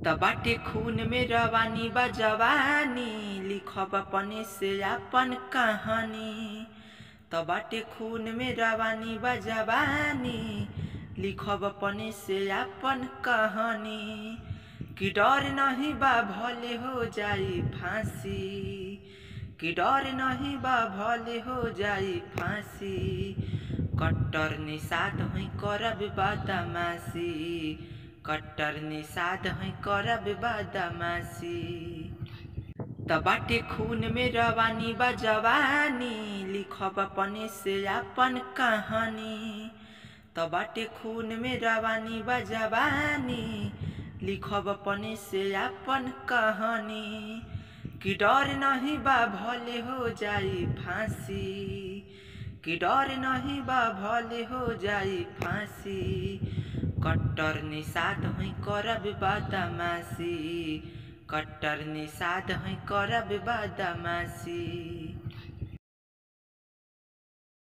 त बाटे खून में रवानी बा जवानी, लिखब अपने से अपन कहानी। त बाटे खून में रवानी बा जवानी, लिखब अपने से अपन कहानी। कि डर नहीं बा भले हो जाई फांसी, कि डर नहीं बा भले हो जाई फांसी। कट्टर निषाद हैं करब बदमाशी, कट्टर निषाद हैं करब बदमाशी। त बाटे खून में रवानी बा जवानी, लिखब अपने से अपन कहानी। त बाटे खून में रवानी बा जवानी, लिखब अपने से अपन कहानी। कि डर नहीं बा भले हो जाई फांसी, कि डर नहीं बा भले हो जाई फांसी। कट्टर निषाद हैं करब बदमाशी, कट्टर निषाद हैं करब बदमाशी।